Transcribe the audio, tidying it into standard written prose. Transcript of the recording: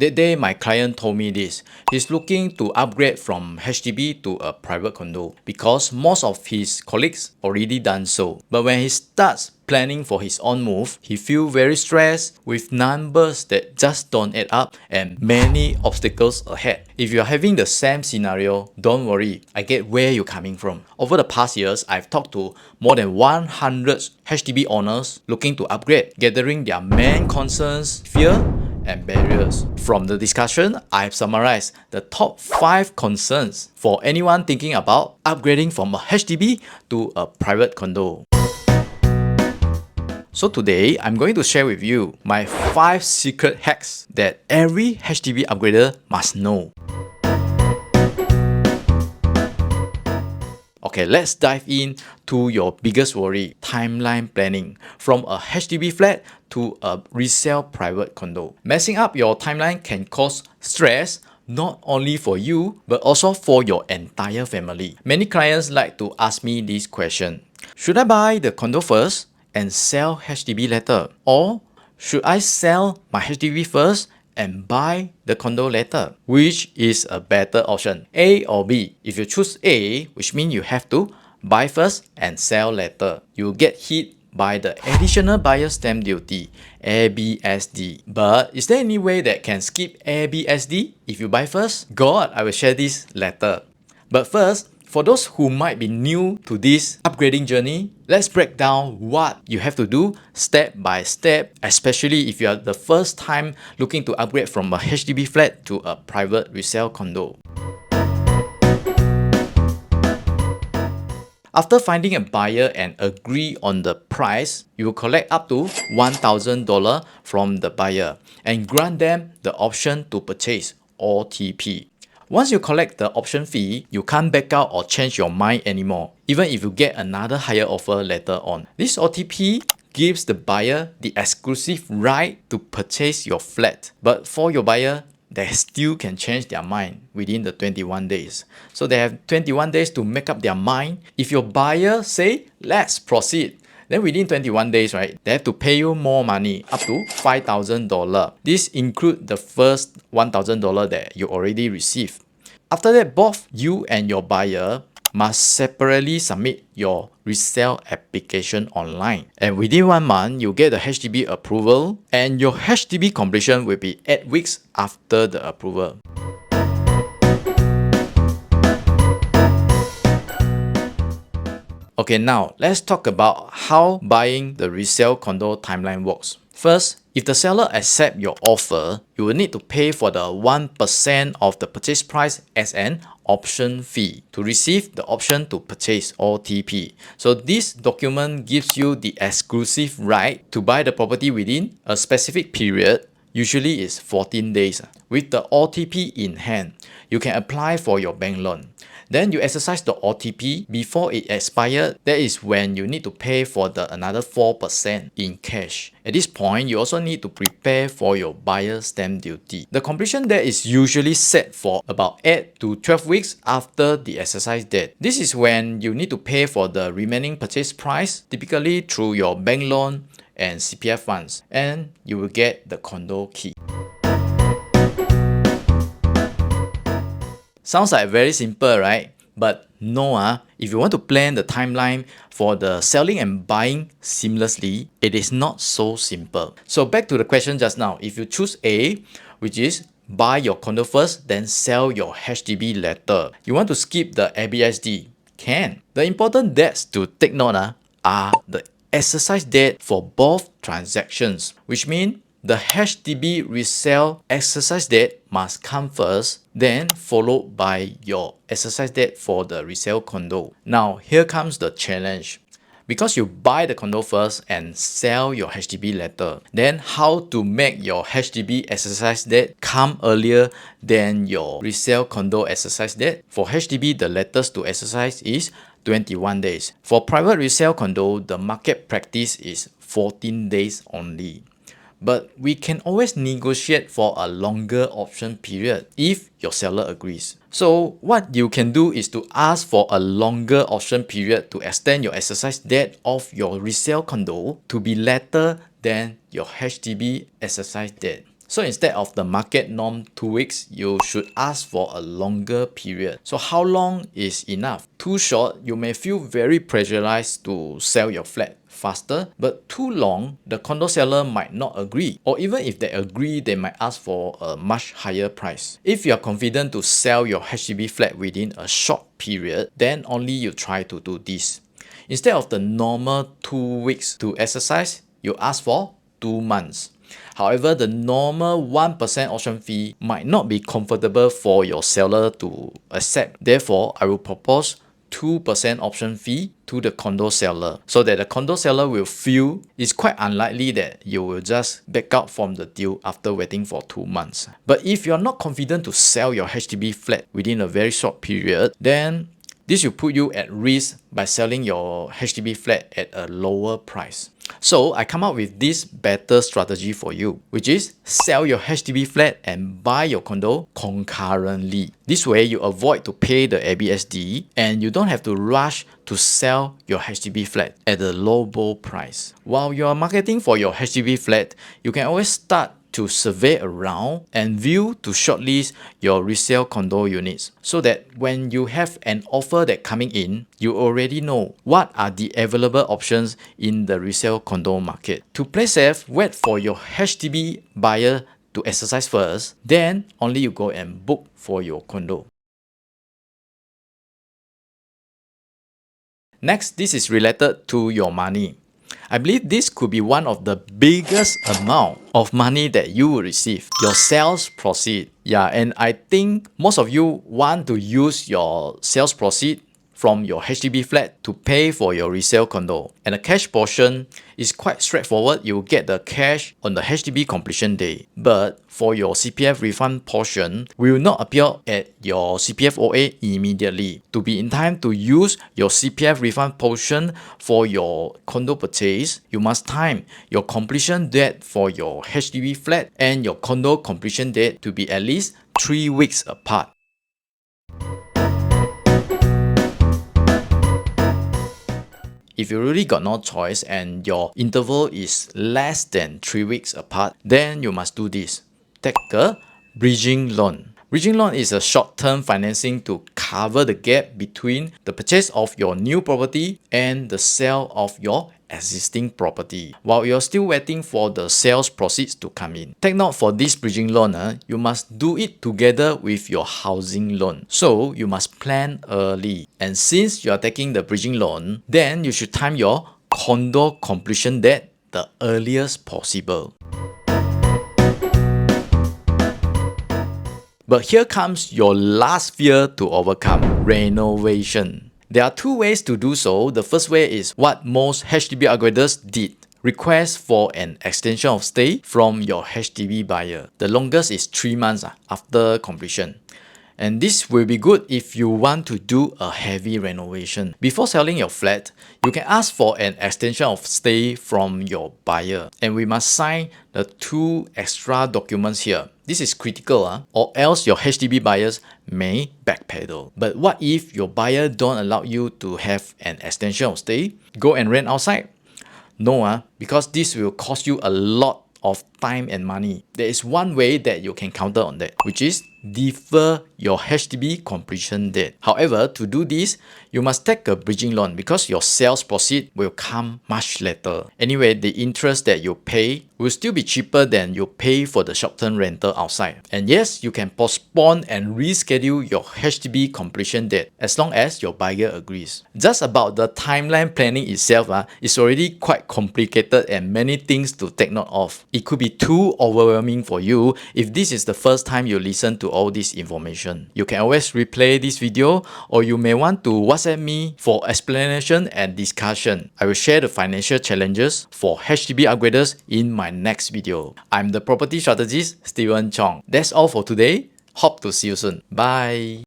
That day, my client told me this. He's looking to upgrade from HDB to a private condo because most of his colleagues already done so. But when he starts planning for his own move, he feels very stressed with numbers that just don't add up and many obstacles ahead. If you're having the same scenario, don't worry, I get where you're coming from. Over the past years, I've talked to more than 100 HDB owners looking to upgrade, gathering their main concerns, fear, and barriers. From the discussion, I've summarized the top 5 concerns for anyone thinking about upgrading from a HDB to a private condo. So today, I'm going to share with you my 5 secret hacks that every HDB upgrader must know. Okay, let's dive in to your biggest worry, timeline planning. From a HDB flat to a resale private condo. Messing up your timeline can cause stress not only for you, but also for your entire family. Many clients like to ask me this question. Should I buy the condo first and sell HDB later? Or should I sell my HDB first and buy the condo later? Which is a better option, A or B? If you choose A, which means you have to buy first and sell later, you get hit by the additional buyer stamp duty, ABSD. But is there any way that can skip ABSD if you buy first? God, I will share this later. But first, for those who might be new to this upgrading journey, let's break down what you have to do step by step, especially if you are the first time looking to upgrade from a HDB flat to a private resale condo. After finding a buyer and agree on the price, you will collect up to $1,000 from the buyer and grant them the option to purchase, OTP. Once you collect the option fee, you can't back out or change your mind anymore, even if you get another higher offer later on. This OTP gives the buyer the exclusive right to purchase your flat. But for your buyer, they still can change their mind within the 21 days. So they have 21 days to make up their mind. If your buyer say, let's proceed, then within 21 days, right, they have to pay you more money, up to $5,000. This includes the first $1,000 that you already received. After that, both you and your buyer must separately submit your resale application online. And within 1 month, you get the HDB approval and your HDB completion will be 8 weeks after the approval. Okay, now let's talk about how buying the resale condo timeline works. First, if the seller accepts your offer, you will need to pay for the 1% of the purchase price as an option fee to receive the option to purchase, OTP. So this document gives you the exclusive right to buy the property within a specific period, usually is 14 days. With the OTP in hand, you can apply for your bank loan. Then you exercise the OTP before it expires. That is when you need to pay for the another 4% in cash. At this point, you also need to prepare for your buyer stamp duty. The completion date is usually set for about 8 to 12 weeks after the exercise date. This is when you need to pay for the remaining purchase price, typically through your bank loan and CPF funds, and you will get the condo key. Sounds like very simple, right? But no, if you want to plan the timeline for the selling and buying seamlessly, it is not so simple. So back to the question just now, if you choose A, which is buy your condo first, then sell your HDB later, you want to skip the ABSD, can. The important dates to take note are the exercise date for both transactions, which means the HDB resale exercise date must come first, then followed by your exercise date for the resale condo. Now, here comes the challenge. Because you buy the condo first and sell your HDB later, then how to make your HDB exercise date come earlier than your resale condo exercise date? For HDB, the latest to exercise is 21 days. For private resale condo, the market practice is 14 days only. But we can always negotiate for a longer option period if your seller agrees. So what you can do is to ask for a longer option period to extend your exercise date of your resale condo to be later than your HDB exercise date. So instead of the market norm 2 weeks, you should ask for a longer period. So how long is enough? Too short, you may feel very pressurized to sell your flat faster, but too long, the condo seller might not agree. Or even if they agree, they might ask for a much higher price. If you are confident to sell your HDB flat within a short period, then only you try to do this. Instead of the normal 2 weeks to exercise, you ask for 2 months. However, the normal 1% option fee might not be comfortable for your seller to accept. Therefore, I will propose 2% option fee to the condo seller so that the condo seller will feel it's quite unlikely that you will just back out from the deal after waiting for 2 months. But if you're not confident to sell your HDB flat within a very short period, then this will put you at risk by selling your HDB flat at a lower price. So I come up with this better strategy for you, which is sell your HDB flat and buy your condo concurrently. This way you avoid to pay the ABSD and you don't have to rush to sell your HDB flat at a low price. While you are marketing for your HDB flat, you can always start to survey around and view to shortlist your resale condo units so that when you have an offer that coming in, you already know what are the available options in the resale condo market. To play safe, wait for your HDB buyer to exercise first, then only you go and book for your condo. Next, this is related to your money. I believe this could be one of the biggest amount of money that you will receive, your sales proceed. Yeah, and I think most of you want to use your sales proceed from your HDB flat to pay for your resale condo. And the cash portion is quite straightforward. You will get the cash on the HDB completion day. But for your CPF refund portion, will not appear at your CPF OA immediately. To be in time to use your CPF refund portion for your condo purchase, you must time your completion date for your HDB flat and your condo completion date to be at least 3 weeks apart. If you really got no choice and your interval is less than 3 weeks apart, then you must do this. Take a bridging loan. Bridging loan is a short-term financing to cover the gap between the purchase of your new property and the sale of your existing property while you're still waiting for the sales proceeds to come in. Take note for this bridging loan, you must do it together with your housing loan. So you must plan early. And since you are taking the bridging loan, then you should time your condo completion date the earliest possible. But here comes your last fear to overcome, renovation. There are 2 ways to do so. The first way is what most HDB upgraders did. Request for an extension of stay from your HDB buyer. The longest is 3 months after completion. And this will be good if you want to do a heavy renovation. Before selling your flat, you can ask for an extension of stay from your buyer. And we must sign the 2 extra documents here. This is critical, or else your HDB buyers may backpedal. But what if your buyer don't allow you to have an extension of stay? Go and rent outside? No, because this will cost you a lot of time and money. There is one way that you can counter on that, which is defer your HDB completion date. However, to do this, you must take a bridging loan because your sales proceed will come much later. Anyway, the interest that you pay will still be cheaper than you pay for the short-term rental outside. And yes, you can postpone and reschedule your HDB completion date as long as your buyer agrees. Just about the timeline planning itself is already quite complicated and many things to take note of. It could be too overwhelming for you if this is the first time you listen to all this information. You can always replay this video, or you may want to WhatsApp me for explanation and discussion. I will share the financial challenges for HDB upgraders in my next video. I'm the property strategist, Steven Chong. That's all for today. Hope to see you soon. Bye.